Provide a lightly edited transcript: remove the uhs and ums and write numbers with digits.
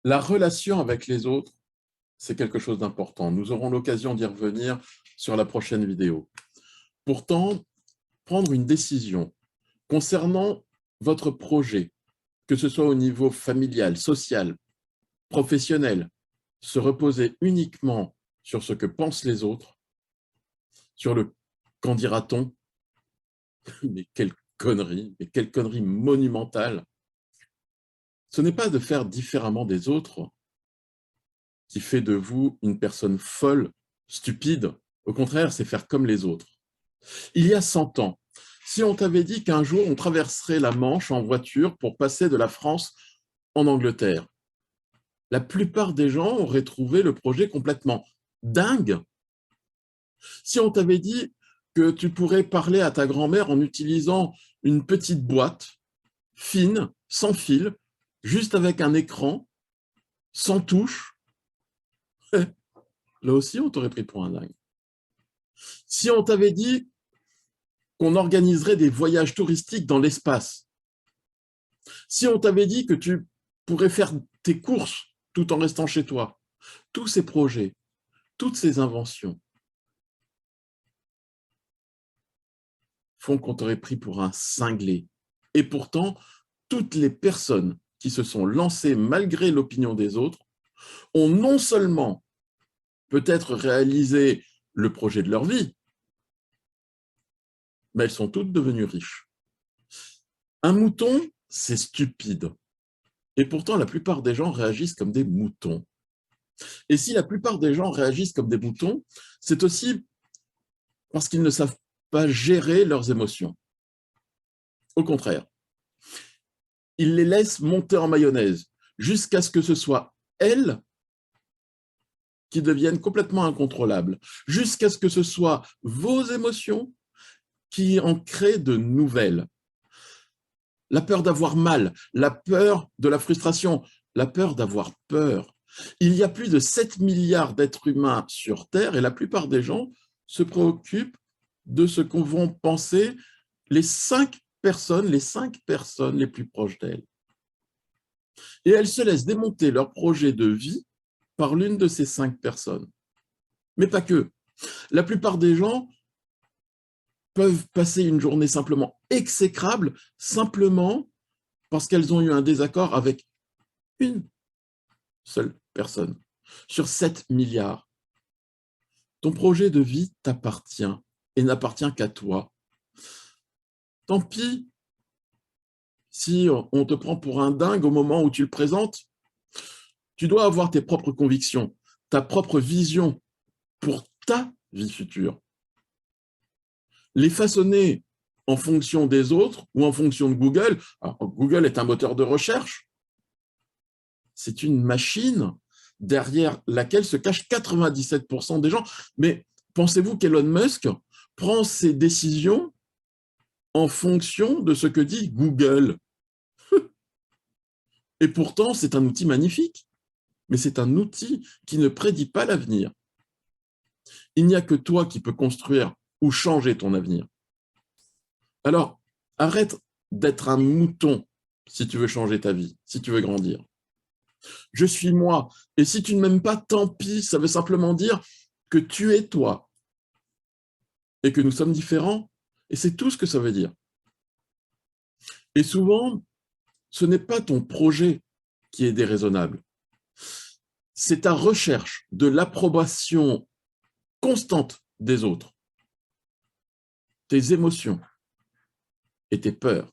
La relation avec les autres, c'est quelque chose d'important. Nous aurons l'occasion d'y revenir sur la prochaine vidéo. Pourtant, prendre une décision concernant votre projet, que ce soit au niveau familial, social, professionnel, se reposer uniquement sur ce que pensent les autres, sur le qu'en dira-t-on, mais quelle connerie monumentale. Ce n'est pas de faire différemment des autres qui fait de vous une personne folle, stupide. Au contraire, c'est faire comme les autres. Il y a 100 ans, si on t'avait dit qu'un jour on traverserait la Manche en voiture pour passer de la France en Angleterre, la plupart des gens auraient trouvé le projet complètement dingue. Si on t'avait dit que tu pourrais parler à ta grand-mère en utilisant une petite boîte fine, sans fil, juste avec un écran, sans touche, là aussi on t'aurait pris pour un dingue. Si on t'avait dit qu'on organiserait des voyages touristiques dans l'espace, si on t'avait dit que tu pourrais faire tes courses tout en restant chez toi, tous ces projets, toutes ces inventions font qu'on t'aurait pris pour un cinglé. Et pourtant, toutes les personnes qui se sont lancées malgré l'opinion des autres ont non seulement peut-être réalisé le projet de leur vie, mais elles sont toutes devenues riches. Un mouton, c'est stupide. Et pourtant, la plupart des gens réagissent comme des moutons. Et si la plupart des gens réagissent comme des moutons, c'est aussi parce qu'ils ne savent pas gérer leurs émotions. Au contraire, ils les laissent monter en mayonnaise jusqu'à ce que ce soit elles qui deviennent complètement incontrôlables, jusqu'à ce que ce soit vos émotions qui en créent de nouvelles. La peur d'avoir mal, la peur de la frustration, la peur d'avoir peur. Il y a plus de 7 milliards d'êtres humains sur Terre et la plupart des gens se préoccupent de ce qu'on vont penser les 5 personnes les plus proches d'elles. Et elles se laissent démonter leur projet de vie par l'une de ces 5 personnes. Mais pas que. La plupart des gens peuvent passer une journée simplement exécrable, simplement parce qu'elles ont eu un désaccord avec une seule personne sur 7 milliards. Ton projet de vie t'appartient et n'appartient qu'à toi. Tant pis si on te prend pour un dingue au moment où tu le présentes. Tu dois avoir tes propres convictions, ta propre vision pour ta vie future. Les façonner en fonction des autres ou en fonction de Google. Alors, Google est un moteur de recherche. C'est une machine derrière laquelle se cachent 97% des gens. Mais pensez-vous qu'Elon Musk prend ses décisions en fonction de ce que dit Google? Et pourtant, c'est un outil magnifique, mais c'est un outil qui ne prédit pas l'avenir. Il n'y a que toi qui peux construire ou changer ton avenir. Alors, arrête d'être un mouton si tu veux changer ta vie, si tu veux grandir. Je suis moi. Et si tu ne m'aimes pas, tant pis. Ça veut simplement dire que tu es toi et que nous sommes différents. Et c'est tout ce que ça veut dire. Et souvent, ce n'est pas ton projet qui est déraisonnable. C'est ta recherche de l'approbation constante des autres, tes émotions et tes peurs.